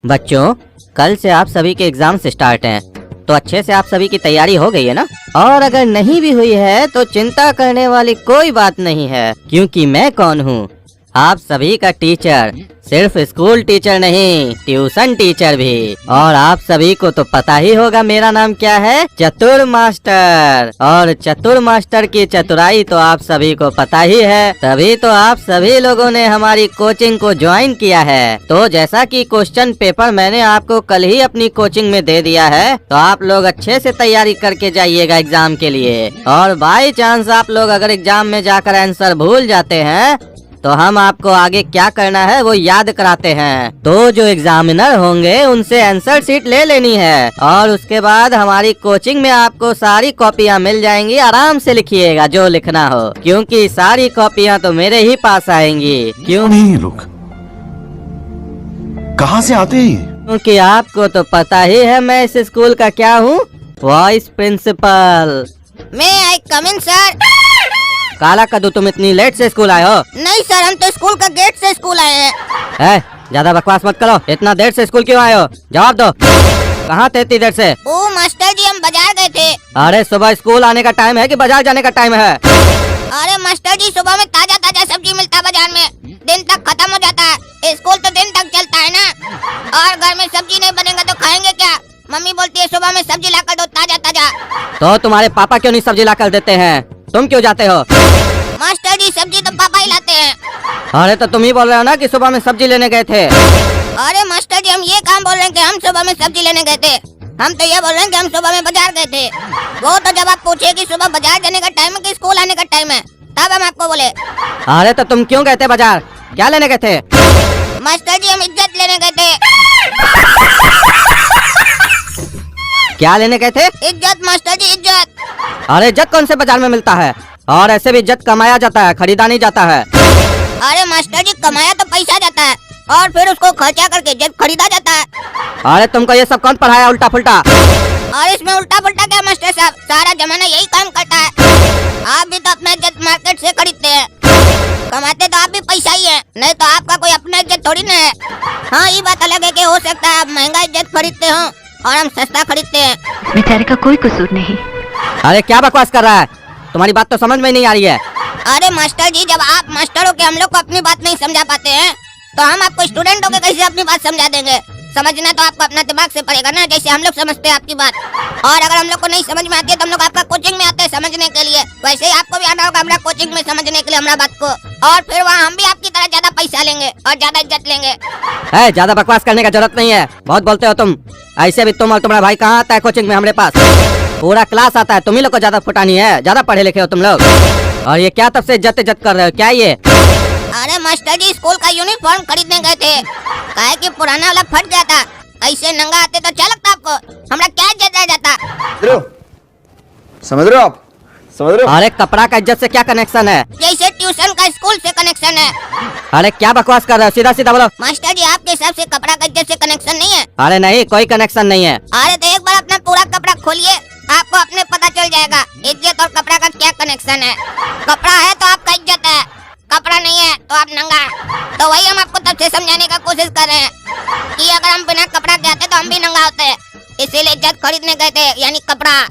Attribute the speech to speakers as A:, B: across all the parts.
A: बच्चों, कल से आप सभी के एग्जाम स्टार्ट हैं, तो अच्छे से आप सभी की तैयारी हो गई है ना? और अगर नहीं भी हुई है तो चिंता करने वाली कोई बात नहीं है, क्योंकि मैं कौन हूँ? आप सभी का टीचर। सिर्फ स्कूल टीचर नहीं, ट्यूशन टीचर भी। और आप सभी को तो पता ही होगा मेरा नाम क्या है, चतुर मास्टर। और चतुर मास्टर की चतुराई तो आप सभी को पता ही है, तभी तो आप सभी लोगों ने हमारी कोचिंग को ज्वाइन किया है। तो जैसा कि क्वेश्चन पेपर मैंने आपको कल ही अपनी कोचिंग में दे दिया है, तो आप लोग अच्छे से तैयारी करके जाइएगा एग्जाम के लिए। और बाई चांस आप लोग अगर एग्जाम में जाकर आंसर भूल जाते हैं तो हम आपको आगे क्या करना है वो याद कराते हैं। तो जो एग्जामिनर होंगे उनसे आंसर शीट ले लेनी है, और उसके बाद हमारी कोचिंग में आपको सारी कॉपियां मिल जाएंगी। आराम से लिखिएगा जो लिखना हो, क्योंकि सारी कॉपियां तो मेरे ही पास आएंगी। क्यों
B: नहीं ये लोग कहाँ से आते हैं?
A: क्योंकि आपको तो पता ही है मैं इस स्कूल का क्या हूँ, वाइस प्रिंसिपल।
C: मैं आई कम इन सर।
A: काला कद्दू, तुम इतनी लेट से स्कूल आए हो?
C: नहीं सर, हम तो स्कूल का गेट से स्कूल आए हैं।
A: ज्यादा बकवास मत करो। इतना देर से स्कूल क्यों आए हो? जवाब दो। कहाँ थे इतनी देर से?
C: ओ मास्टर जी, हम बाजार गए थे।
A: अरे सुबह स्कूल आने का टाइम है कि बाजार जाने का टाइम है?
C: अरे मास्टर जी, सुबह में ताजा ताजा सब्जी मिलता है बाजार में, दिन तक खत्म हो जाता है। स्कूल तो दिन तक चलता है ना, और घर में सब्जी नहीं बनेगा तो खाएंगे क्या? मम्मी बोलती है सुबह में सब्जी लाकर दो ताजा ताजा।
A: तो तुम्हारे पापा क्यों नहीं सब्जी लाकर देते हैं? तुम क्यों जाते हो?
C: मास्टर जी, सब्जी तो पापा ही लाते हैं।
A: अरे तो तुम ही बोल रहे हो ना कि सुबह में सब्जी लेने गए थे।
C: अरे मास्टर जी, हम ये काम बोल रहे हैं कि हम सुबह में सब्जी लेने गए थे। हम तो ये बोल रहे हैं कि हम सुबह में बाजार गए थे। वो तो जब आप पूछे कि सुबह बाजार जाने का टाइम है कि स्कूल आने का टाइम है, तब हम आपको बोले।
A: अरे तो तुम क्यों गए थे बाजार? क्या लेने गए थे?
C: मास्टर जी, हम इज्जत लेने गए थे।
A: क्या लेने गए थे?
C: इज्जत मास्टर जी, इज्जत।
A: अरे इज्जत कौन से बाजार में मिलता है? और ऐसे भी इज्जत कमाया जाता है, खरीदा नहीं जाता है।
C: अरे मास्टर जी, कमाया तो पैसा जाता है और फिर उसको खर्चा करके इज्जत खरीदा जाता है।
A: अरे तुमको ये सब कौन पढ़ाया उल्टा पुल्टा?
C: और इसमें उल्टा पुल्टा क्या मास्टर साहब, सारा जमाना यही काम करता है। आप भी तो अपना इज्जत मार्केट से खरीदते हैं, कमाते तो आप भी पैसा ही है, नहीं तो आपका कोई अपना इज्जत थोड़ी ना है। हाँ, ये बात अलग है कि हो सकता है आप महंगा इज्जत खरीदते हो और हम सस्ता खरीदते हैं।
D: बेचारे का कोई कसूर नहीं।
A: अरे क्या बकवास कर रहा है? तुम्हारी बात तो समझ में नहीं आ रही है।
C: अरे मास्टर जी, जब आप मास्टर हो के हम लोग को अपनी बात नहीं समझा पाते हैं, तो हम आपको स्टूडेंट हो के कैसे अपनी बात समझा देंगे? समझना तो आपको अपना दिमाग से पड़ेगा ना, जैसे हम लोग समझते हैं आपकी बात। और अगर हम लोग को नहीं समझ में आती है तो हम लोग आपका कोचिंग में आते हैं समझने के लिए, वैसे ही आपको भी आना होगा हमारा कोचिंग में समझने के लिए हमारा बात को। और फिर वहाँ हम भी आपकी तरह ज्यादा पैसा लेंगे और ज्यादा इज्जत लेंगे।
A: ज्यादा बकवास करने का जरूरत नहीं है, बहुत बोलते हो तुम। ऐसे भी तुम और तुम्हारा भाई कहाँ आता है कोचिंग में? हमारे पास पूरा क्लास आता है। तुम ही लोग को ज्यादा फुटानी है, ज्यादा पढ़े लिखे हो तुम लोग। और ये क्या तब से इज्जत इज्जत कर रहे हो? क्या ये?
C: अरे मास्टर जी, स्कूल का यूनिफॉर्म खरीदने गए थे, काहे कि पुराना वाला फट गया था। ऐसे नंगा आते तो अच्छा लगता आपको? हमारा क्या इज्जत रह जाता?
B: समझ रहे हो आप? समझ रहे हो?
A: अरे कपड़ा का इज्जत से क्या कनेक्शन है?
C: जैसे ट्यूशन का स्कूल से कनेक्शन है।
A: अरे क्या बकवास कर रहे हो? सीधा सीधा बोलो।
C: मास्टर जी, आपके हिसाब से कपड़ा का इज्जत से कनेक्शन नहीं है?
A: अरे नहीं, कोई कनेक्शन नहीं है।
C: अरे तो एक बार अपना पूरा कपड़ा खोलिए, आपको अपने पता चल जाएगा इज्जत और कपड़ा का क्या कनेक्शन है। कपड़ा है तो आपका इज्जत है, कपड़ा नहीं है तो आप नंगा। तो वही हम आपको तब से समझाने का कोशिश कर रहे हैं कि अगर हम बिना कपड़ा के आते तो हम भी नंगा होते हैं, इसीलिए इज्जत खरीदने गए थे, यानी कपड़ा।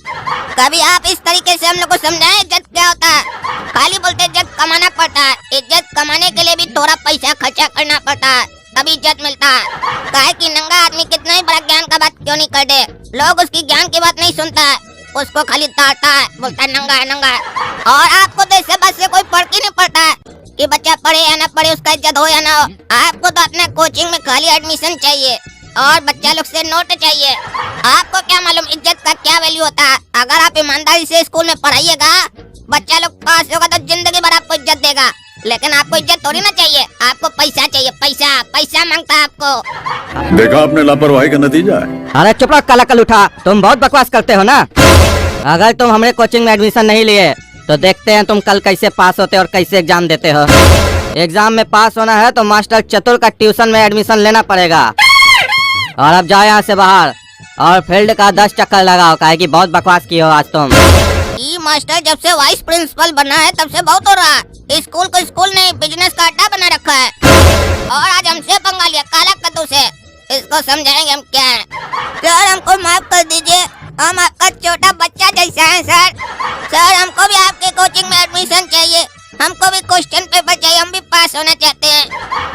C: कभी आप इस तरीके से हम लोग को समझाएं इज्जत क्या होता है? खाली बोलते इज्जत कमाना पड़ता है, इज्जत कमाने के लिए भी थोड़ा पैसा खर्चा करना पड़ता है, तभी इज्जत मिलता है। काहे कि नंगा आदमी कितना ही बड़ा ज्ञान का बात क्यों नहीं कर दे, लोग उसकी ज्ञान की बात नहीं सुनता है, उसको खाली ताड़ता है, बोलता है नंगा है नंगा है। और आपको तो इससे बात से कोई फर्क ही नहीं पड़ता है कि बच्चा पढ़े या ना पढ़े, उसका इज्जत हो या ना हो। आपको तो अपने कोचिंग में खाली एडमिशन चाहिए और बच्चा लोग से नोट चाहिए। आपको क्या मालूम इज्जत का क्या वैल्यू होता है? अगर आप ईमानदारी से स्कूल में पढ़ाइएगा, बच्चा लोग पास होगा तो जिंदगी भर आपको इज्जत देगा। लेकिन आपको इज्जत थोड़ी ना चाहिए, आपको पैसा चाहिए, पैसा पैसा मांगता है आपको।
B: देखा आपने लापरवाही का नतीजा है।
A: अरे चुप रहो काला कल उठा, तुम बहुत बकवास करते हो ना। अगर तुम हमारे कोचिंग में एडमिशन नहीं लिए तो देखते हैं तुम कल कैसे पास होते और कैसे एग्जाम देते हो। एग्जाम में पास होना है तो मास्टर चतुर का ट्यूशन में एडमिशन लेना पड़ेगा। और अब जाओ यहाँ से बाहर और फील्ड का 10 चक्कर लगाओ, काहे कि बहुत बकवास की हो आज तुम।
C: ये मास्टर जब से वाइस प्रिंसिपल बना है तब से बहुत हो रहा है। स्कूल को स्कूल नहीं, बिजनेस का अड्डा बना रखा है। और आज हमसे पंगा लिया काला कद्दू से। इसको समझाएंगे हम क्या है। सर हमको माफ कर दीजिए, हम आपका छोटा बच्चा जैसा है सर। सर हमको भी आपके कोचिंग में एडमिशन चाहिए, हमको भी क्वेश्चन पेपर चाहिए, हम भी पास होना चाहते हैं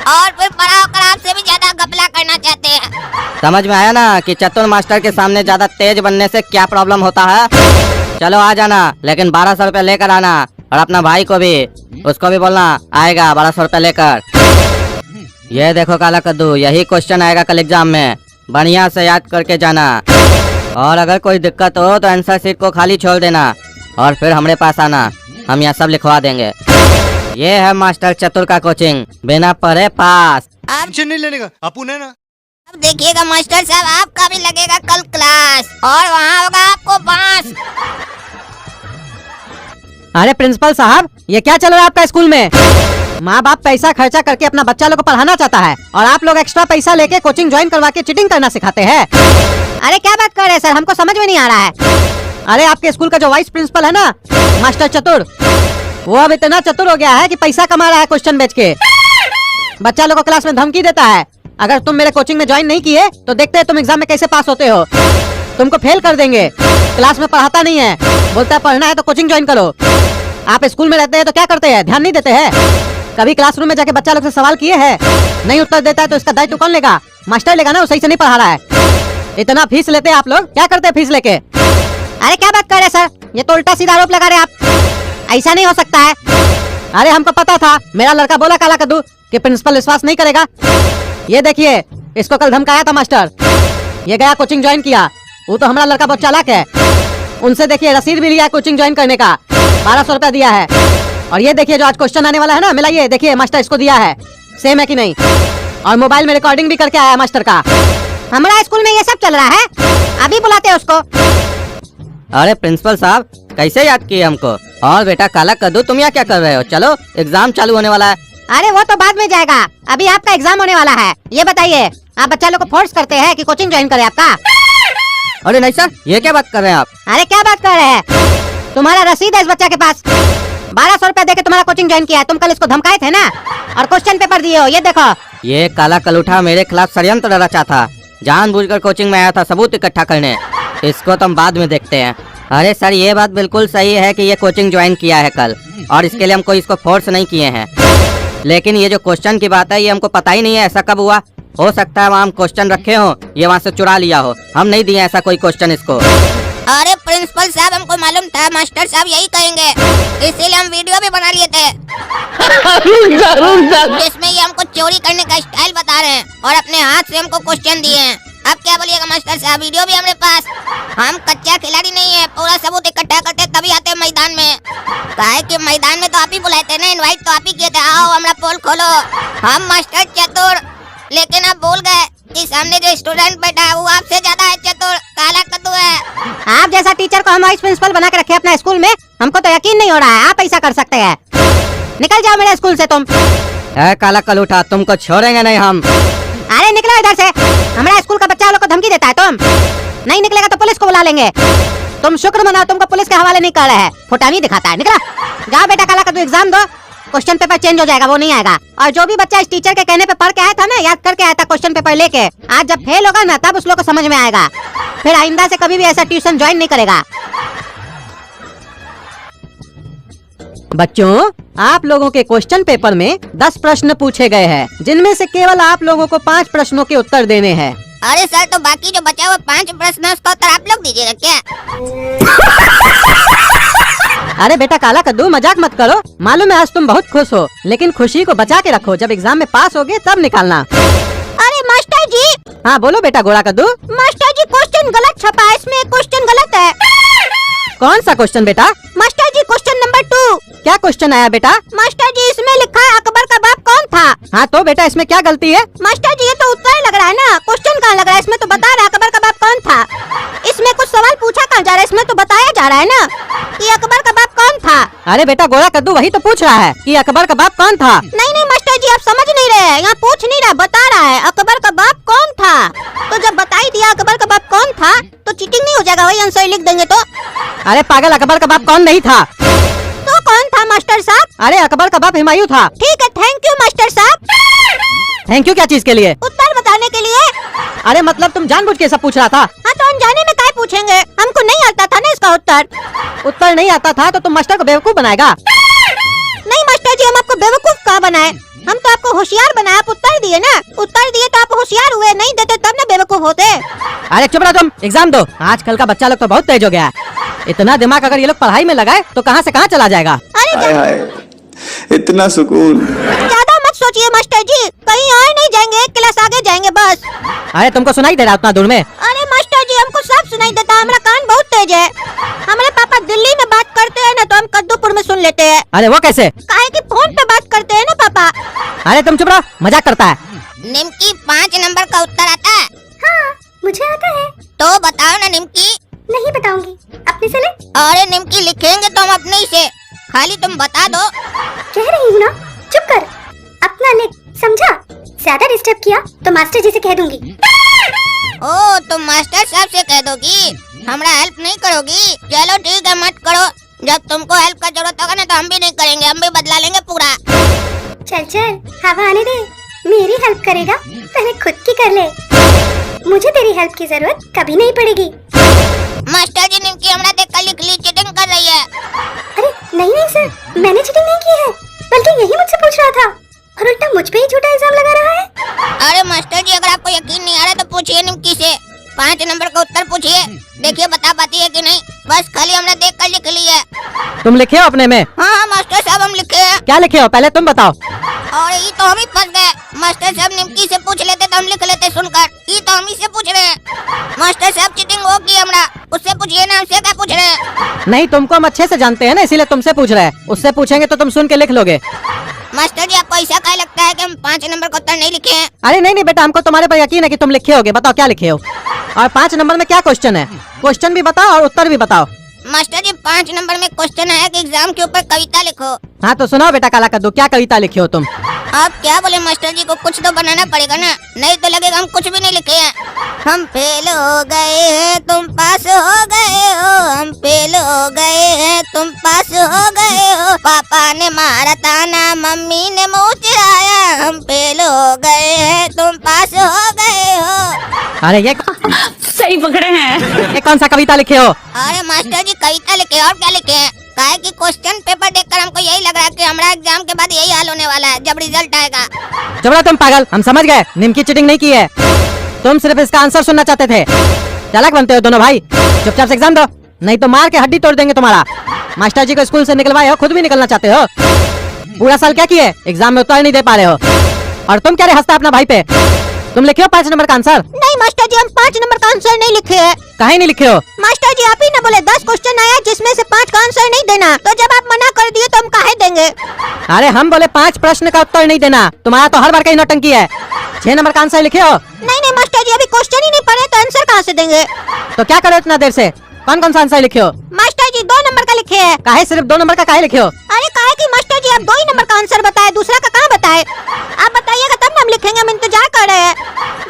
C: और फिर बड़ा होकर आपसे भी ज्यादा घपला करना चाहते हैं।
A: समझ में आया ना कि चतुर मास्टर के सामने ज्यादा तेज बनने से क्या प्रॉब्लम होता है। चलो आ जाना, लेकिन 1200 रुपए लेकर आना, और अपना भाई को भी, उसको भी बोलना आएगा 1200 रुपए लेकर। ये देखो काला कद्दू, यही क्वेश्चन आएगा कल एग्जाम में, बढ़िया से याद करके जाना। और अगर कोई दिक्कत हो तो आंसर शीट को खाली छोड़ देना और फिर हमारे पास आना, हम यहाँ सब लिखवा देंगे। ये है मास्टर चतुर का कोचिंग, बिना पढ़े पास।
C: अब
D: टेंशन नहीं लेने का, अपुन है ना।
C: अब देखिएगा मास्टर साहब, आपका भी लगेगा कल क्लास और वहाँ होगा आपको बांस।
E: अरे प्रिंसिपल साहब, ये क्या चल रहा है आपका स्कूल में? माँ बाप पैसा खर्चा करके अपना बच्चा लोग को पढ़ाना चाहता है और आप लोग एक्स्ट्रा पैसा लेके कोचिंग ज्वाइन करवा के चीटिंग करना सिखाते हैं। अरे क्या बात कर रहे हैं सर, हमको समझ में नहीं आ रहा है। अरे आपके स्कूल का जो वाइस प्रिंसिपल है ना, मास्टर चतुर, वो अब इतना चतुर हो गया है कि पैसा कमा रहा है क्वेश्चन बेच के। बच्चा लोग को क्लास में धमकी देता है, अगर तुम मेरे कोचिंग में ज्वाइन नहीं किए तो देखते हैं तुम एग्जाम में कैसे पास होते हो, तुमको फेल कर देंगे। क्लास में पढ़ाता नहीं है, बोलता है पढ़ना है तो कोचिंग ज्वाइन करो। आप स्कूल में रहते हैं तो क्या करते हैं, ध्यान नहीं देते हैं? कभी क्लासरूम में जाके बच्चा लोग से सवाल किए हैं? नहीं उत्तर देता है तो इसका दायित्व कौन लेगा? मास्टर लेगा ना, वो सही से नहीं पढ़ा रहा है। इतना फीस लेते हैं आप लोग, क्या करते हैं फीस लेके? अरे क्या बात कर रहे हैं सर, ये तो उल्टा सीधा आरोप लगा रहे हैं आप, ऐसा नहीं हो सकता है। अरे हमको पता था, मेरा लड़का बोला काला कद्दू कि प्रिंसिपल विश्वास नहीं करेगा। ये देखिए, इसको कल धमकाया था मास्टर, ये गया कोचिंग ज्वाइन किया। वो तो हमारा लड़का बहुत चालाक है, उनसे देखिए रसीद भी लिया कोचिंग ज्वाइन करने का, 1200 रुपया दिया है। और ये देखिए जो आज क्वेश्चन आने वाला है ना, मिला ये देखिए मास्टर इसको दिया है, सेम है कि नहीं? और मोबाइल में रिकॉर्डिंग भी करके आया मास्टर का। हमारा स्कूल में ये सब चल रहा है, अभी बुलाते हैं उसको।
A: अरे प्रिंसिपल साहब, कैसे याद किए हमको? और बेटा काला कद्दू, तुम यहाँ क्या कर रहे हो? चलो एग्जाम चालू होने वाला है।
E: अरे वो तो बाद में जाएगा, अभी आपका एग्जाम होने वाला है। ये बताइए, आप बच्चा लोग को फोर्स करते हैं कि कोचिंग ज्वाइन करे आपका?
A: अरे नहीं सर, ये क्या बात कर रहे हैं आप?
E: अरे क्या बात कर रहे हैं, तुम्हारा रसीद है इस बच्चा के पास, 1200 रुपया देके तुम्हारा कोचिंग ज्वाइन किया है। तुम कल इसको धमकाए थे ना, और क्वेश्चन पेपर दिए हो, ये देखो।
A: ये काला कलूठा मेरे खिलाफ षड्यंत्र रचा था, जानबूझकर कोचिंग में आया था सबूत इकट्ठा करने। इसको तो हम बाद में देखते हैं। अरे सर, ये बात बिल्कुल सही है कि ये कोचिंग ज्वाइन किया है कल, और इसके लिए हम कोई इसको फोर्स नहीं किए हैं। लेकिन ये जो क्वेश्चन की बात है, ये हमको पता ही नहीं है ऐसा कब हुआ। हो सकता है वहाँ हम क्वेश्चन रखे हो, ये वहाँ से चुरा लिया हो, हम नहीं दिए ऐसा कोई क्वेश्चन इसको।
C: अरे प्रिंसिपल साहब, हमको मालूम था मास्टर साहब यही कहेंगे, इसीलिए हम वीडियो भी बना लिए थे जिसमें ये हमको चोरी करने का स्टाइल बता रहे हैं और अपने हाथ से हमको क्वेश्चन दिए हैं। अब क्या बोलिएगा मास्टर साहब, वीडियो भी हमारे पास। हम कच्चा खिलाड़ी नहीं है, पूरा सबूत इकट्ठा करते तभी आते हैं मैदान में। काहे कि मैदान में तो आप ही बुलाए थे ना, इनवाइट तो आप ही किए थे, आओ हमारा पोल खोलो। हम मास्टर चतुर, लेकिन आप भूल गए कि सामने जो स्टूडेंट बैठा है वो आपसे ज्यादा है चतुर, काला कद्दू है।
E: आप जैसा टीचर को हम वाइस प्रिंसिपल बना के रखे अपना स्कूल में, हमको तो यकीन नहीं हो रहा है आप ऐसा कर सकते हैं। निकल जाओ मेरे स्कूल से तुम।
A: काला कलूठा, तुमको छोड़ेंगे नहीं हम।
E: अरे निकलो इधर से, हमारा स्कूल का बच्चा लोग को धमकी देता है तुम। नहीं निकलेगा तो पुलिस को बुला लेंगे। तुम शुक्र मनाओ तुमको पुलिस के हवाले नहीं कर रहे हैं, फुटानी दिखाता है। निकला जाओ बेटा, काला कद्दू एग्जाम दो, क्वेश्चन पेपर चेंज हो जाएगा, वो नहीं आएगा। और जो भी बच्चा इस टीचर के कहने पे पढ़ के आया था ना, याद करके आया था क्वेश्चन पेपर लेके, आज जब फेल होगा ना तब उस लोग को समझ में आएगा, फिर आइंदा से कभी भी ऐसा ट्यूशन ज्वाइन नहीं करेगा। बच्चों, आप लोगों के क्वेश्चन पेपर में 10 प्रश्न पूछे गए हैं, जिनमें से केवल आप लोगों को 5 प्रश्नों के उत्तर देने हैं।
C: अरे सर, तो बाकी जो बचा हुआ 5 प्रश्न है उसका उत्तर आप लोग दीजिएगा क्या?
E: अरे बेटा काला कद्दू, मजाक मत करो। मालूम है आज तुम बहुत खुश हो, लेकिन खुशी को बचा के रखो, जब एग्जाम में पास होगे तब निकालना।
C: अरे मास्टर जी।
E: हाँ बोलो बेटा गोरा कद्दू।
C: मास्टर जी, क्वेश्चन गलत छपा है, इसमें क्वेश्चन गलत है।
E: कौन सा क्वेश्चन बेटा?
C: मास्टर जी, क्वेश्चन नंबर 2।
E: क्या क्वेश्चन आया बेटा?
C: मास्टर जी, इसमें लिखा है अकबर का बाप कौन था?
E: हाँ तो बेटा इसमें क्या गलती है?
C: मास्टर जी, ये तो उत्तर लग रहा है ना, क्वेश्चन कहाँ लग रहा है? इसमें तो बता रहा है अकबर का बाप कौन था। इसमें कुछ सवाल पूछा कहाँ जा रहा है, इसमें तो बताया जा रहा है ना कि अकबर का बाप कौन था।
E: अरे बेटा गोरा कद्दू वही तो पूछ रहा है कि अकबर का बाप कौन था।
C: नहीं मास्टर जी, आप समझ नहीं रहे हैं, यहाँ पूछ नहीं रहा, बता रहा है अकबर का बाप कौन था। तो जब बता ही दिया अकबर का बाप कौन था तो चीटिंग नहीं हो जाएगा? वही आंसर लिख देंगे तो।
E: अरे पागल, अकबर का बाप कौन नहीं था।
C: तो कौन था मास्टर साहब?
E: अरे अकबर का बाप हुमायूं था।
C: ठीक है, थैंक यू मास्टर साहब।
E: थैंक यू क्या चीज के लिए?
C: उत्तर बताने के लिए।
E: अरे मतलब तुम जानबूझ के सब पूछ रहा था?
C: हाँ तो अनजाने में काय पूछेंगे, हमको नहीं आता था ना इसका
E: उत्तर नहीं आता था तो तुम मास्टर को बेवकूफ बनाएगा?
C: नहीं मास्टर जी, हम आपको बेवकूफ कहाँ बनाए, हम तो आपको होशियार बनाए। आप उत्तर दिए ना, उत्तर दिए तो आप होशियार हुए, नहीं देते तब ना बेवकूफ होते।
E: अरे चुप रहो तुम, एग्जाम दो। आजकल का बच्चा लोग तो बहुत तेज हो गया है। इतना दिमाग अगर ये लोग पढ़ाई में लगाए तो कहाँ से कहाँ चला जाएगा।
C: अरे
B: हाय इतना सुकून।
C: ज्यादा मत सोचिए मास्टर जी, कहीं और नहीं जाएंगे, एक क्लास आगे जाएंगे बस।
E: अरे तुमको सुनाई दे रहा उतना दूर में?
C: अरे मास्टर जी, हमको सब सुनाई देता, हमारा कान बहुत तेज है। हमारे पापा दिल्ली में बात करते हैं ना तो हम कद्दूपुर में सुन लेते हैं।
E: अरे वो कैसे?
C: काहे कि फोन पे बात करते हैं ना पापा।
E: अरे तुम चुप रहो, मजाक करता है।
C: निम्की 5 नंबर का उत्तर आता है?
D: हाँ मुझे आता है।
C: तो बताओ ना निम्की।
D: नहीं बताऊंगी, अपने से ले।
C: अरे निम्की लिखेंगे तो हम अपने ही से, खाली तुम बता दो।
D: कह रही हूँ ना, चुप कर, अपना लिख, समझा? ज्यादा डिस्टर्ब किया तो मास्टर जी से कह दूंगी।
C: ओ तुम मास्टर साहब से कह दोगी, हमरा हेल्प नहीं करोगी? चलो ठीक है, मत करो। जब तुमको हेल्प का जरूरत होगा ना तो हम भी नहीं करेंगे, हम भी बदला लेंगे पूरा।
D: चल चल, हवा आने दे, मेरी हेल्प करेगा पहले खुद की कर ले, मुझे तेरी हेल्प की जरूरत कभी नहीं पड़ेगी।
C: मास्टर जी निम्की हमरा देख कर लिख ली, चीटिंग कर रही है।
D: अरे नहीं नहीं सर, मैंने चीटिंग नहीं की है, बल्कि यही मुझसे पूछ रहा था और उल्टा मुझ पे ही झूठा इल्जाम लगा रहा है।
C: अरे मास्टर जी, अगर आपको यकीन नहीं आ रहा तो पूछिए निम्की से, 5 नंबर का उत्तर पूछिए, देखिए बता पाती है कि नहीं। बस खाली हमने देख कर लिख ली है।
E: तुम लिखे हो अपने में?
C: हाँ मास्टर साहब, हम लिखे हैं।
E: क्या लिखे हो पहले तुम बताओ।
C: और ये तो हम ही फंस गए, मास्टर साहब निम्की से पूछ लेते तो हम लिख लेते सुनकर, ये तो हम ही से पूछ रहे हैं। मास्टर साहब चीटिंग हो की हमरा, उससे पूछिए ना, हमसे क्या पूछ रहे हैं।
E: नहीं, तुमको हम अच्छे से जानते हैं ना, इसीलिए तुमसे पूछ रहे हैं। उससे पूछेंगे तो तुम सुन के लिख लोगे।
C: मास्टर जी, आपको ऐसा क्या लगता है कि हम 5 नंबर का उत्तर नहीं लिखे हैं?
E: अरे नहीं नहीं बेटा, हमको तुम्हारे पर यकीन है कि तुम लिखे होगे। बताओ क्या लिखे हो, और 5 नंबर में क्या क्वेश्चन है? क्वेश्चन भी बताओ और उत्तर भी बताओ।
C: मास्टर जी, 5 नंबर में क्वेश्चन है कि एग्जाम के ऊपर कविता लिखो।
E: हाँ तो सुनाओ बेटा काला कद्दू, क्या कविता लिखे हो तुम?
C: आप क्या बोले मास्टर जी को, कुछ तो बनाना पड़ेगा ना, नहीं तो लगेगा हम कुछ भी नहीं लिखे हैं। हम फेल हो गए हैं, तुम पास हो गए हो, हम फेल हो गए हैं, तुम पास हो गए हो, पापा ने मारा ताना, मम्मी ने मुँह चिढ़ाया, हम फेल हो गए हैं, तुम पास हो गए हो।
E: अरे ये
F: सही पकड़े हैं।
E: ये कौन सा कविता लिखे हो?
C: अरे मास्टर जी, कविता लिखे और क्या लिखे हैं? काहे कि क्वेश्चन पेपर देखकर हमको यही लग रहा है कि हमारा एग्जाम के बाद यही हाल होने वाला है जब रिजल्ट आएगा।
E: चुप रहो तुम पागल, हम समझ गए, निम्की चीटिंग नहीं की है। तुम सिर्फ इसका आंसर सुनना चाहते थे। चालाक बनते हो दोनों भाई, चुपचाप से एग्जाम दो, नहीं तो मार के हड्डी तोड़ देंगे तुम्हारा। मास्टर जी को स्कूल से निकलवाए हो, खुद भी निकलना चाहते हो। पूरा साल क्या किए, एग्जाम में उत्तर नहीं दे पा रहे हो, और तुम क्या हंसता अपना भाई पे? तुम लिखे हो 5 नंबर का आंसर?
C: नहीं मास्टर जी, हम 5 नंबर का आंसर नहीं लिखे हैं।
E: काहे नहीं लिखे हो?
C: मास्टर जी, आप ही ना बोले 10 क्वेश्चन आया जिसमें से 5 का आंसर नहीं देना, तो जब आप मना कर दिए तो हम काहे देंगे?
E: अरे हम बोले 5 प्रश्न का उत्तर नहीं देना, तुम्हारा तो हर बार का ही नौटंकी है। 6 नंबर का आंसर लिखे हो?
C: नहीं नहीं मास्टर जी, अभी क्वेश्चन ही नहीं पढ़े तो आंसर कहाँ से देंगे?
E: तो क्या करो इतना देर से? कौन कौन सा आंसर लिखे हो?
C: मास्टर जी, 2 नंबर का लिखे हैं।
E: काहे सिर्फ 2 नंबर का काहे लिखे हो?
C: अरे काहे कि मास्टर जी, आप 2 ही नंबर का आंसर बताए, दूसरा का कहाँ बताए? आप बताइएगा तब ना हम लिखेंगे, हम इंतजार कर रहे हैं।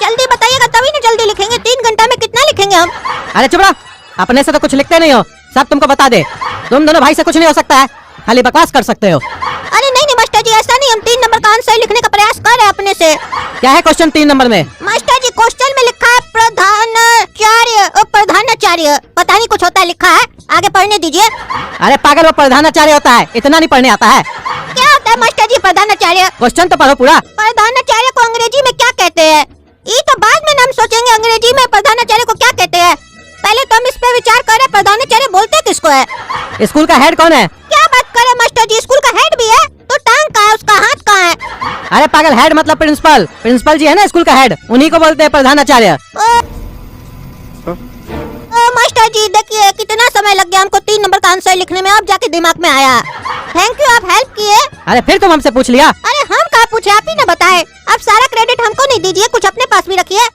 C: जल्दी बताइएगा तभी ना जल्दी लिखेंगे, 3 घंटा में कितना लिखेंगे हम?
E: अरे चुप रहो, अपने से तो कुछ लिखते नहीं हो, सब तुमको बता दे। तुम दोनों भाई से कुछ नहीं हो सकता है, खाली बकवास कर सकते हो।
C: अरे नहीं नहीं मास्टर जी, ऐसा नहीं, हम 3 नंबर का आंसर लिखने का प्रयास कर रहे हैं अपने से।
E: क्या है क्वेश्चन 3 नंबर में?
C: मास्टर जी, क्वेश्चन में लिखा है प्रधानाचार्य, प्रधानाचार्य पता नहीं कुछ होता है लिखा है, आगे पढ़ने दीजिए।
E: अरे पागल, वो प्रधानाचार्य होता है, इतना नहीं पढ़ने आता है।
C: क्या होता है मास्टर जी प्रधानाचार्य?
E: क्वेश्चन तो पढ़ो पूरा।
C: प्रधानाचार्य को अंग्रेजी में क्या कहते हैं? ये तो बाद में हम सोचेंगे अंग्रेजी में प्रधानाचार्य को क्या कहते हैं, पहले तो हम इस पे विचार करें, प्रधानाचार्य बोलते किसको है?
E: स्कूल का हेड कौन है?
C: क्या बात करे मास्टर जी, स्कूल का हेड भी है तो टांग कहाँ है, उसका हाथ कहाँ है?
E: अरे पागल, हेड मतलब प्रिंसिपल, प्रिंसिपल जी है ना स्कूल का हेड, उन्हीं को बोलते हैं प्रधानाचार्य।
C: मास्टर जी देखिए, कितना समय लग गया हमको 3 नंबर का आंसर लिखने में, अब जाके दिमाग में आया। थैंक यू, आप हेल्प किए।
E: अरे फिर तुम हमसे पूछ लिया।
C: अरे हम कहाँ पूछे, आप ही ने बताए। अब सारा क्रेडिट हमको नहीं दीजिए, कुछ अपने पास भी रखिए।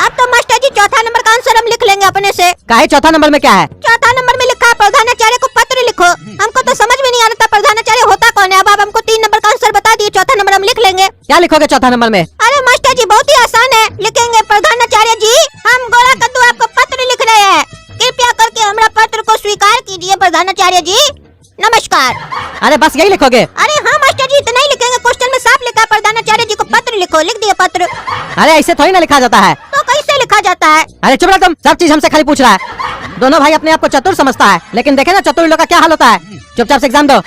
C: अब तो मास्टर जी 4था नंबर का आंसर हम लिख लेंगे अपने से।
E: काहे 4था नंबर में क्या है?
C: 4था नंबर में लिखा है प्रधानाचार्य को पत्र लिखो। हमको तो समझ में नहीं आ रहा था प्रधानाचार्य होता कौन है। अब आप हमको 3 नंबर का आंसर बता दिए, 4था नंबर हम लिख लेंगे।
E: क्या लिखोगे 4था नंबर में?
C: अरे मास्टर जी, बहुत ही आसान है, लिखेंगे प्रधानाचार्य जी, हम गोला कद्दू आपको पत्र लिख रहे हैं, कृपया करके हमारा पत्र को स्वीकार कीजिए प्रधानाचार्य जी, नमस्कार।
E: अरे बस यही लिखोगे?
C: अरे हाँ मास्टर जी, इतना ही लिखेंगे, क्वेश्चन में साफ लिखा है प्रधानाचार्य जी को पत्र लिखो, लिख दिए पत्र।
E: अरे ऐसे थोड़ी ना लिखा जाता है।
C: तो कैसे
E: लिखा जाता है। अरे चुप रहो तुम, सब चीज हमसे खाली पूछ रहा है। दोनों भाई अपने आप को चतुर समझता है, लेकिन देखे ना चतुर लोग का क्या हाल होता है। चुपचाप से एग्जाम दो।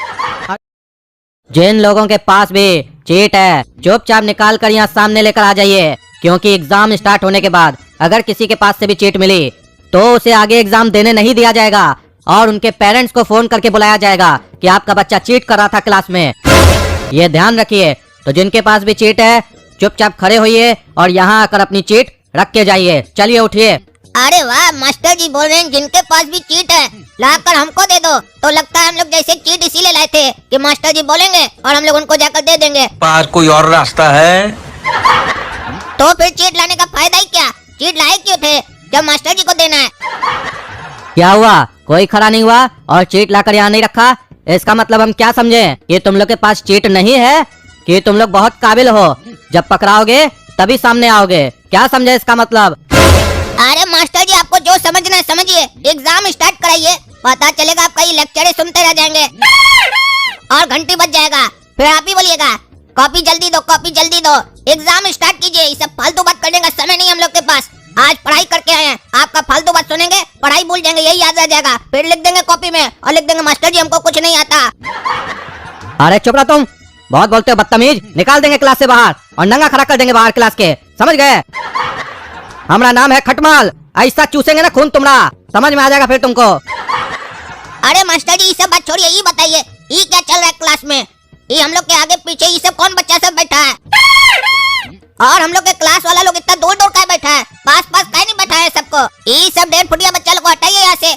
A: जिन लोगों के पास भी चीट है चुपचाप निकाल कर यहाँ सामने लेकर आ जाइए, क्योंकि एग्जाम स्टार्ट होने के बाद अगर किसी के पास से भी चीट मिली तो उसे आगे एग्जाम देने नहीं दिया जाएगा और उनके पेरेंट्स को फोन करके बुलाया जाएगा कि आपका बच्चा चीट कर रहा था क्लास में। ये ध्यान रखिए। तो जिनके पास भी चीट है चुपचाप खड़े होइए और यहाँ आकर अपनी चीट रख के जाइए। चलिए उठिए।
C: अरे वाह, मास्टर जी बोल रहे हैं जिनके पास भी चीट है लाकर हमको दे दो। तो लगता है हम लोग जैसे चीट इसीलिए लाए थे कि मास्टर जी बोलेंगे और हम लोग उनको जाकर दे देंगे।
G: पास कोई और रास्ता है?
C: तो फिर चीट लाने का फायदा ही क्या? चीट लाए क्यों थे जब मास्टर जी को देना है?
A: क्या हुआ, कोई खड़ा नहीं हुआ और चीट लाकर यहाँ नहीं रखा? इसका मतलब हम क्या समझे कि तुम लोग के पास चीट नहीं है कि तुम लोग बहुत काबिल हो, जब पकड़ाओगे तभी सामने आओगे? क्या समझे इसका मतलब?
C: अरे मास्टर जी आपको जो समझना है समझिए, एग्जाम स्टार्ट कराइए, पता चलेगा आपका ये लेक्चर सुनते रह जाएंगे और घंटी बज जाएगा, फिर आप ही बोलिएगा कॉपी जल्दी दो, कॉपी जल्दी दो। एग्जाम स्टार्ट कीजिए, ये सब फालतू बात करने का समय नहीं हम लोग के पास। आज पढ़ाई करके आए हैं, आपका फालतू बात सुनेंगे, पढ़ाई भूल जाएंगे, यही याद रह जाएगा। फिर लिख देंगे कॉपी में और लिख देंगे मास्टर जी हमको कुछ नहीं आता।
A: अरे चुप रहो तुम, बहुत बोलते हो बदतमीज। निकाल देंगे क्लास से बाहर और नंगा खड़ा कर देंगे बाहर क्लास के, समझ गए? हमारा नाम है खटमाल, ऐसा चूसेंगे ना खून तुम्हारा, समझ में आ जाएगा फिर तुमको।
C: अरे मास्टर जी ये सब बात छोड़िए, ये बताइए ये क्या चल रहा है क्लास में? ये हम लोग के आगे पीछे ये सब कौन बच्चा सब बैठा है? और हम लोग के क्लास वाला लोग इतना दूर दूर का बैठा है, पास पास का नहीं बैठा है सबको। ये सब 1.5 फुटिया बच्चा लोग को हटाइए यहाँ से,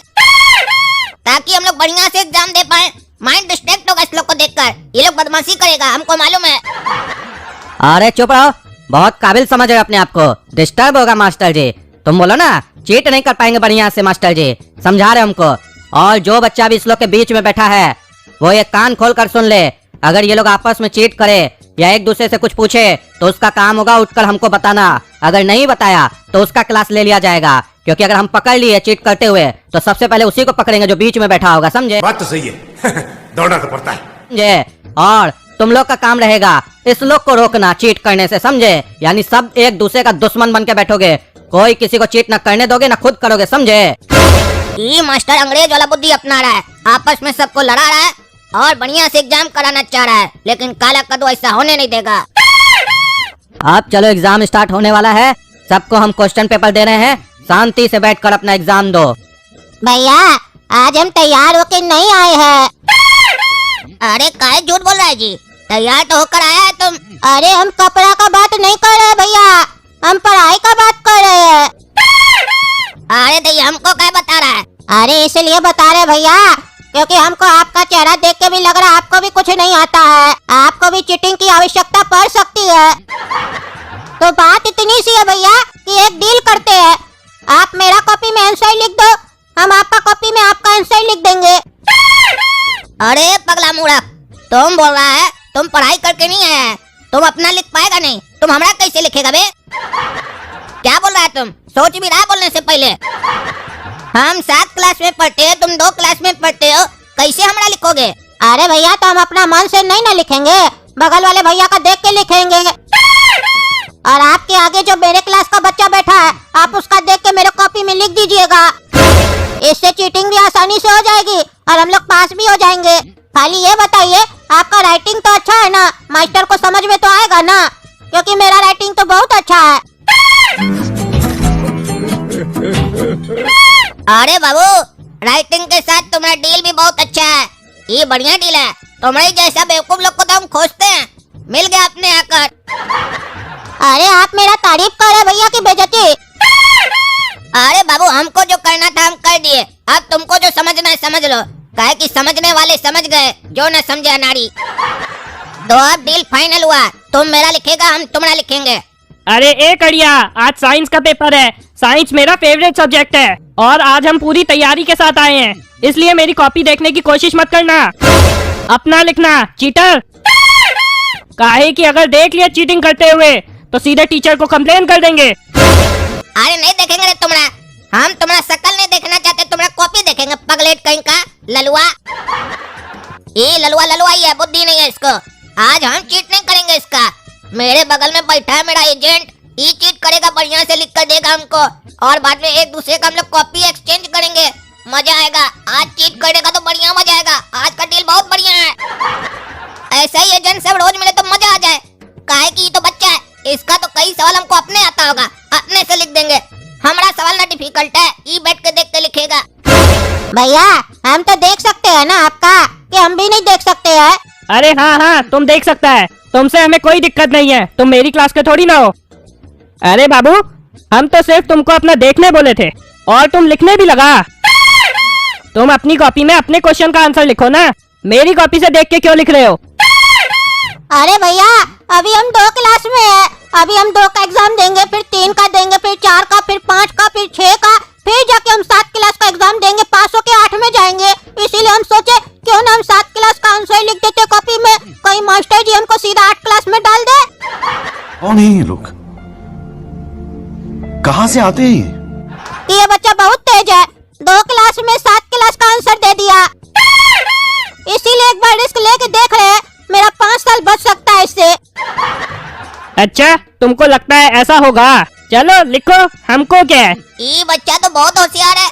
C: ताकि हम लोग बढ़िया से एग्जाम दे पाए। माइंड डिस्ट्रैक्ट होगा इस लोग को देखकर, ये लोग बदमाशी करेगा, हमको मालूम है।
A: अरे चुप रहो, बहुत काबिल समझ रहे हो अपने आप को। डिस्टर्ब होगा मास्टर जी, तुम बोलो ना चीट नहीं कर पाएंगे बढ़िया से, मास्टर जी समझा रहे हमको। और जो बच्चा भी इस लोग के बीच में बैठा है वो ये कान खोल कर सुन ले, अगर ये लोग आपस में चीट करे या एक दूसरे से कुछ पूछे तो उसका काम होगा उठकर हमको बताना। अगर नहीं बताया तो उसका क्लास ले लिया जाएगा, क्योंकि अगर हम पकड़ लिए चीट करते हुए तो सबसे पहले उसी को पकड़ेंगे जो बीच में बैठा होगा, समझे?
H: बात तो सही है। दौड़ना तो पड़ता है,
A: समझे? और तुम लोग का काम रहेगा इस लोग को रोकना चीट करने से, समझे? यानी सब एक दूसरे का दुश्मन बन के बैठोगे, कोई किसी को चीट न करने दोगे न खुद करोगे, समझे?
C: ये मास्टर अंग्रेज वाला बुद्धि अपना रहा है, आपस में सबको लड़ा रहा है और बढ़िया से एग्जाम कराना चाह रहा है, लेकिन काला कद्दू ऐसा होने नहीं देगा।
A: अब चलो एग्जाम स्टार्ट होने वाला है, सबको हम क्वेश्चन पेपर दे रहे हैं, शांति से बैठकर अपना एग्जाम दो।
C: भैया आज हम तैयार होके नहीं आए हैं। अरे काहे झूठ बोल रहा है जी, तैयार तो होकर आया है तुम। अरे हम कपड़ा का बात नहीं कर रहे भैया, हम पढ़ाई का बात कर रहे हैं। अरे भैया हमको क्या बता रहा है? अरे इसलिए बता रहे भैया क्योंकि हमको आपका चेहरा देख के भी लग रहा है आपको भी कुछ नहीं आता है, आपको भी चीटिंग की आवश्यकता पड़ सकती है। तो बात इतनी सी है भैया कि एक डील करते हैं, आप मेरा कॉपी में आंसर लिख दो, हम आपका कॉपी में आपका आंसर लिख देंगे। अरे पगला मूर्ख, तुम बोल रहा है तुम पढ़ाई करके नहीं आया है, तुम अपना लिख पाएगा नहीं, तुम हमारा कैसे लिखेगा बे? क्या बोल रहा है तुम? सोच भी रहा है बोलने से पहले? हम 7 क्लास में पढ़ते हैं, तुम 2 क्लास में पढ़ते हो, कैसे हमारा लिखोगे? अरे भैया तो हम अपना मन से नहीं ना लिखेंगे, बगल वाले भैया का देख के लिखेंगे। और आपके आगे जो मेरे क्लास का बच्चा बैठा है आप उसका देख के मेरे कॉपी में लिख दीजिएगा, इससे चीटिंग भी आसानी से हो जाएगी और हम लोग पास भी हो जाएंगे। खाली ये बताइए आपका राइटिंग तो अच्छा है ना, मास्टर को समझ में तो आएगा ना? क्योंकि मेरा राइटिंग तो बहुत अच्छा है। अरे बाबू राइटिंग के साथ तुम्हारा डील भी बहुत अच्छा है, ये बढ़िया डील है। तुम्हारे जैसा बेवकूफ लोग को तो हम खोजते हैं, मिल गया आपने आकर। अरे आप मेरा तारीफ कर रहे भैया की बेइज्जती? अरे बाबू हमको जो करना था हम कर दिए, अब तुमको जो समझना है समझ लो, काहे कि समझने वाले समझ गए, जो न समझे अनाड़ी। तो अब डील फाइनल हुआ, तुम मेरा लिखेगा हम तुम्हारा लिखेंगे।
I: अरे ए कड़िया, आज साइंस का पेपर है, साइंस मेरा फेवरेट सब्जेक्ट है और आज हम पूरी तैयारी के साथ आए हैं, इसलिए मेरी कॉपी देखने की कोशिश मत करना, अपना लिखना चीटर। काहे कि अगर देख लिया चीटिंग करते हुए तो सीधे टीचर को कंप्लेन कर देंगे।
C: अरे नहीं देखेंगे रे तुम्हारा, हम तुम्हारा शकल नहीं देखना चाहते, तुम्हारा कॉपी देखेंगे, पगलेट कहीं का ललुआ। ये ललुआ ललुआ ही है, बुद्धि नहीं है इसको। आज हम चीट नहीं करेंगे इसका। मेरे बगल में बैठा है मेरा एजेंट, ये चीट करेगा, बढ़िया से लिख कर देगा हमको, और बाद में एक दूसरे का हम लोग कॉपी एक्सचेंज करेंगे। मजा आएगा। आज चीट करेगा तो बढ़िया मजा आएगा। आज का डील बहुत बढ़िया है। ऐसा ही एजेंट सब रोज मिले तो मजा आ जाए। काहे कि ये तो बच्चा है, इसका तो कई सवाल हमको अपने आता होगा, अपने से लिख देंगे। हमारा सवाल ना डिफिकल्ट है, ये बैठ के देख के लिखेगा।
D: भैया हम तो देख सकते हैं ना आपका, कि हम भी नहीं देख सकते हैं?
I: अरे हाँ हाँ, तुम देख सकता है, तुमसे हमें कोई दिक्कत नहीं है। तुम मेरी क्लास के थोड़ी ना हो। अरे बाबू, हम तो सिर्फ तुमको अपना देखने बोले थे, और तुम लिखने भी लगा। तुम अपनी कॉपी में अपने क्वेश्चन का आंसर लिखो ना, मेरी कॉपी से देख के क्यों लिख रहे हो?
D: अरे भैया अभी हम 2 क्लास में है, अभी हम 2 का एग्जाम देंगे, फिर 3 का देंगे, फिर 4 का, फिर 5 का, फिर 6 का, फिर जाके हम 7 क्लास का एग्जाम देंगे, पास होके 8 में जाएंगे। इसीलिए हम सोचे क्यों ना हम 7 क्लास का आंसर लिख देते कॉपी में, कहीं मास्टर जी हमको सीधा 8 क्लास में डाल दे।
H: कौन है ये लोग? कहाँ से आते हैं?
D: ये बच्चा बहुत तेज है, 2 क्लास में 7 क्लास का आंसर दे दिया। इसीलिए एक बार रिस्क लेके देख रहे हैं, मेरा 5 साल बच सकता है इससे।
I: अच्छा, तुमको लगता है ऐसा होगा? चलो लिखो, हमको क्या है।
C: ये बच्चा तो बहुत होशियार है,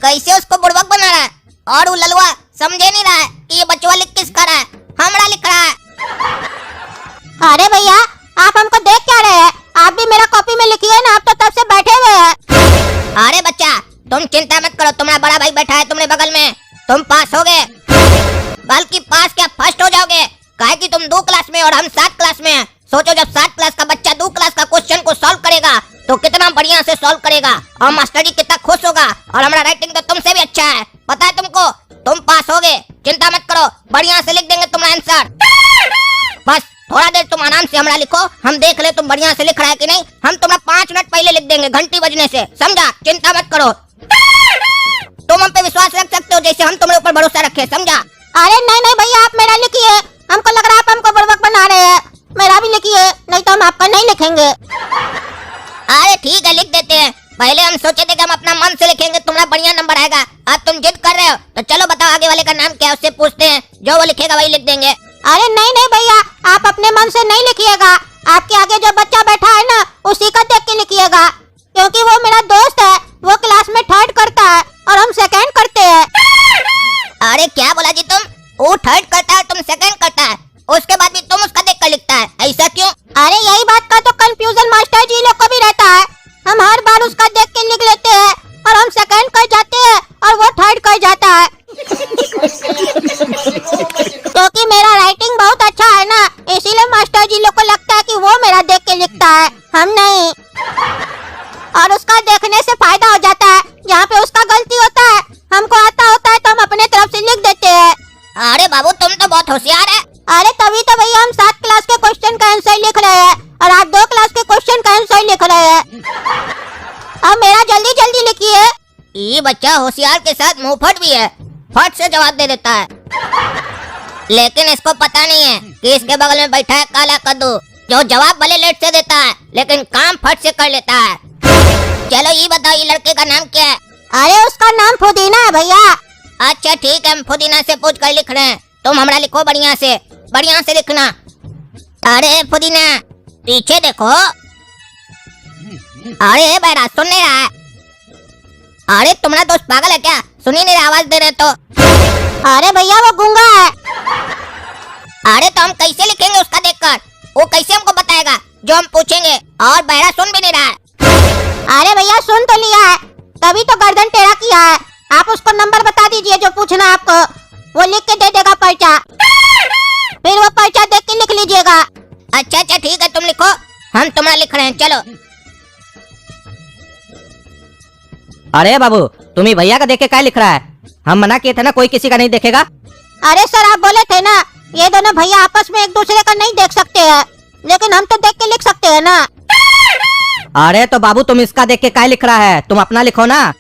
C: कैसे उसको बुड़बक बना रहा है। और वो ललवा समझे नहीं रहा है कि ये बच्चा लिख किसका रहा है, हमरा लिख रहा है।
D: अरे भैया आप हमको देख क्या रहे हैं? आप भी मेरा कॉपी में लिखिए ना, आप तो तब से बैठे हुए हैं।
C: अरे बच्चा तुम चिंता मत करो, तुम्हारा बड़ा भाई बैठा है तुम्हारे बगल में, तुम पास होगे। बल्कि पास क्या, फर्स्ट हो जाओगे। काहे कि तुम 2 क्लास में और हम 7 क्लास में हैं। सोचो जब 7 क्लास का बच्चा 2 क्लास का क्वेश्चन को सॉल्व करेगा तो कितना बढ़िया से सॉल्व करेगा, और मास्टर जी कितना खुश होगा। और हमारा राइटिंग तो तुमसे भी अच्छा है, पता है तुमको। तुम पास होगे, चिंता मत करो, बढ़िया से लिख देंगे तुम्हारा आंसर। बस थोड़ा देर तुम आराम से हमारा लिखो, हम देख ले तुम बढ़िया से लिख रहा है कि नहीं। हम तुम्हारा 5 मिनट पहले लिख देंगे घंटी बजने से, समझा? चिंता मत करो, तुम हम पे विश्वास रख सकते हो जैसे हम तुम्हारे ऊपर भरोसा रखे, समझा?
D: अरे नहीं नहीं भैया आप मेरा लिखिए, हमको लग रहा है आप हमको बुड़बक बना रहे हैं। मेरा भी लिखिए, नहीं तो हम आपका नहीं लिखेंगे।
C: अरे ठीक है लिख देते हैं। पहले हम सोचे थे कि हम अपना मन से लिखेंगे, तुम्हारा बढ़िया नंबर आएगा। अब तुम जिद कर रहे हो तो चलो बताओ आगे वाले का नाम क्या है, उससे पूछते हैं, जो वो लिखेगा वही लिख देंगे।
D: अरे नहीं नहीं भैया आप अपने मन से नहीं लिखिएगा, आपके आगे जो बच्चा बैठा है ना उसी का देख के लिखिएगा, क्योंकि वो मेरा दोस्त है, वो क्लास में 3rd करता है और हम 2nd करते हैं।
C: अरे क्या बोला जी तुम? वो 3rd करता है, तुम 2nd करता है, उसके बाद भी तुम उसका देख कर लिखता है, ऐसा क्यों?
D: अरे यही बात का तो कंफ्यूजन मास्टर जी लोग को भी रहता है। हम हर बार उसका देख के लिख लेते हैं और हम 2nd कर जाते हैं और वो 3rd कर जाता है। क्योंकि मेरा राइटिंग बहुत अच्छा है ना, इसीलिए मास्टर जी लोग को लगता है कि वो मेरा देख के लिखता है, हम नहीं। और उसका देखने से फायदा हो जाता है, जहाँ पे उसका गलती होता है हमको आता होता है तो हम अपने तरफ से लिख देते हैं।
C: अरे बाबू तुम तो बहुत होशियार है।
D: अरे तभी तो भैया हम 7 क्लास के क्वेश्चन का आंसर लिख रहे हैं और आप 2 क्लास के क्वेश्चन का आंसर लिख रहे हैं। अब मेरा जल्दी जल्दी लिखिए।
C: ये बच्चा होशियार के साथ मुंहफट भी है, फट से जवाब दे देता है। लेकिन इसको पता नहीं है कि इसके बगल में बैठा है काला कद्दू, जो जवाब भले लेट से देता है लेकिन काम फट से कर लेता है। चलो ये बताओ ये लड़के का नाम क्या है?
D: अरे उसका नाम पुदीना है भैया।
C: अच्छा ठीक है, हम पुदीना से पूछ कर लिख रहे हैं, तुम हमारा लिखो बढ़िया से लिखना। अरे पुदीना पीछे देखो। अरे बैरा सुन नहीं रहा है? अरे तुम्हारा दोस्त पागल है क्या, सुन ही नहीं रहा, आवाज दे रहे तो?
D: अरे भैया वो गूंगा है।
C: अरे तो हम कैसे लिखेंगे उसका देखकर? वो कैसे हमको बताएगा जो हम पूछेंगे? और बैरा सुन भी नहीं रहा है।
D: अरे भैया सुन तो लिया है, तभी तो गर्दन टेढ़ा किया है। आप उसको नंबर बता दीजिए जो पूछना आपको, वो लिख के दे देगा पर्चा, फिर वो पर्चा देख के लिख लीजिएगा।
C: अच्छा ठीक है तुम लिखो, हम तुम्हारा लिख रहे हैं, चलो।
A: अरे बाबू, तुम ही भैया का देख के क्या लिख रहा है? हम मना किए थे ना कोई किसी का नहीं देखेगा।
D: अरे सर आप बोले थे ना ये दोनों भैया आपस में एक दूसरे का नहीं देख सकते हैं, लेकिन हम तो देख के लिख सकते हैं ना।
A: अरे तो बाबू तुम इसका देख के क्या लिख रहा है? तुम अपना लिखो ना।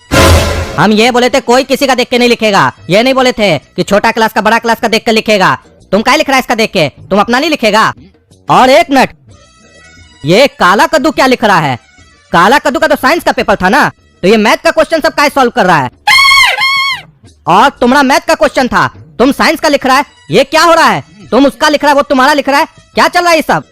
A: हम ये बोले थे कोई किसी का देख के नहीं लिखेगा, ये नहीं बोले थे कि छोटा क्लास का बड़ा क्लास का देख के लिखेगा। तुम क्या लिख रहा है इसका देख के? तुम अपना नहीं लिखेगा? और एक मिनट, ये काला कद्दू क्या लिख रहा है? काला कद्दू का तो साइंस का पेपर था ना, तो ये मैथ का क्वेश्चन सब क्या सॉल्व कर रहा है? और तुम्हारा मैथ का क्वेश्चन था, तुम साइंस का लिख रहा है, ये क्या हो रहा है? तुम उसका लिख रहा है, वो तुम्हारा लिख रहा है, क्या चल रहा है ये सब?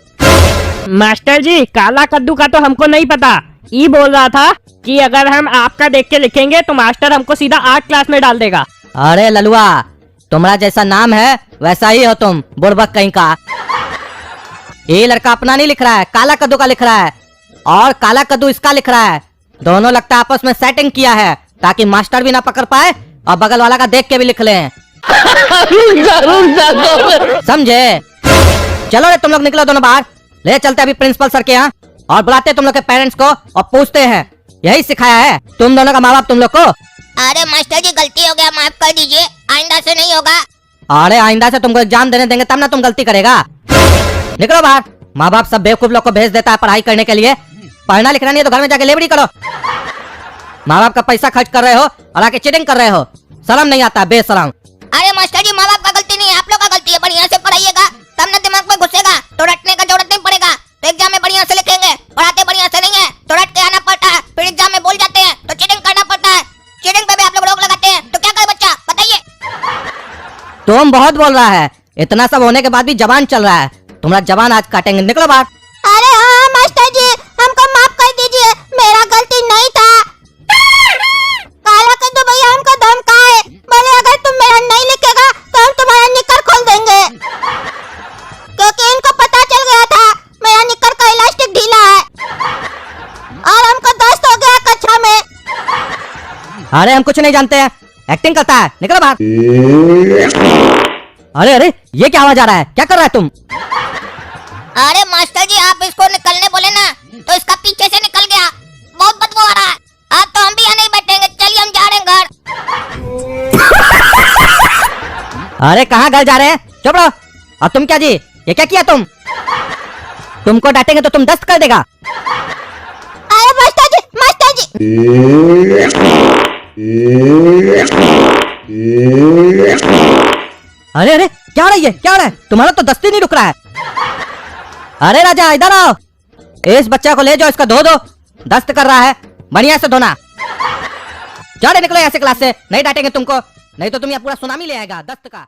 I: मास्टर जी, काला कद्दू का तो हमको नहीं पता। ई बोल रहा था कि अगर हम आपका देख के लिखेंगे तो मास्टर हमको सीधा 8 क्लास में डाल देगा।
A: अरे ललुआ, तुम्हारा जैसा नाम है वैसा ही हो तुम, बुड़बक कहीं का। ये लड़का अपना नहीं लिख रहा है, काला कद्दू का लिख रहा है, और काला कद्दू इसका लिख रहा है। दोनों लगता है आपस में सेटिंग किया है ताकि मास्टर भी ना पकड़ पाए और बगल वाला का देख के भी लिख लें। समझे? चलो रे तुम लोग निकलो दोनों बाहर, ले चलते अभी प्रिंसिपल सर के यहाँ और बुलाते तुम लोग के पेरेंट्स को और पूछते हैं यही सिखाया है तुम दोनों का माँ बाप तुम लोग को।
C: अरे मास्टर जी, गलती हो गया, माफ कर दीजिए, आइंदा से नहीं होगा।
A: अरे आइंदा से तुमको एग्जाम देने देंगे तब ना तुम गलती करेगा। निकलो बाहर। माँ बाप सब बेवकूफ लोग को भेज देता है पढ़ाई करने के लिए, पढ़ना लिखना नहीं है तो घर में जाके लेबड़ी करो। माँ बाप का पैसा खर्च कर रहे हो और आके चीटिंग कर रहे हो, शर्म नहीं आता? बेशरम।
C: अरे मास्टर जी, माँ बाप का गलती नहीं है, आप लोग का गलती है। बढ़िया से पढ़ाइएगा तब ना दिमाग में घुसेगा, तो रटने का जरूरत नहीं पड़ेगा। तो एग्जाम में बढ़िया से लिखेंगे, पढ़ाते बढ़िया से नहीं है तो रट के आना पड़ता है, फिर एग्जाम में बोल जाते हैं तो चीटिंग करना पड़ता है। चीटिंग पे भी आप लोग रोक लगाते हैं, तो क्या करे बच्चा, बताइए।
A: तुम बहुत बोल रहा है, इतना सब होने के बाद भी जबान चल रहा है, तुम्हारा जबान आज काटेंगे। निकलो बाहर।
D: अरे हाँ मास्टर जी, हमको माफ कर दीजिए, मेरा गलती नहीं था। काला कद्दू भैया हमको धमका है, बोले अगर तुम मेरा नहीं लिखेगा तो हम तुम्हारा निकर खोल देंगे, क्योंकि इनको पता चल गया था मेरा निकर का इलास्टिक ढीला है और हमको दस्त हो गया कक्षा में।
A: अरे हम कुछ नहीं जानते हैं, एक्टिंग करता है। निकलो बाहर। अरे अरे ये क्या आवाज आ रहा है, क्या कर रहा है तुम?
C: अरे मास्टर जी, आप इसको निकलने बोले ना तो इसका पीछे से निकल गया, बहुत बदबू आ रहा है। अब तो हम भी यहाँ नहीं बैठेंगे, चलिए हम जा रहे हैं घर।
A: अरे कहाँ घर जा रहे हैं? चुप रहो। और तुम क्या जी, ये क्या किया तुम? तुमको डांटेंगे तो तुम दस्त कर देगा।
D: अरे मास्टर जी, मास्टर जी।
A: अरे अरे क्या हो रहा है, ये क्या हो रहा है? तुम्हारा तो दस्ती नहीं रुक रहा है। अरे राजा इधर आओ, इस बच्चा को ले जाओ, इसका धो दो, दस्त कर रहा है, बढ़िया से धोना। चलो निकलो यहाँ से क्लास से, नहीं डांटेंगे तुमको, नहीं तो तुम यहाँ पूरा सुनामी ले आएगा दस्त का।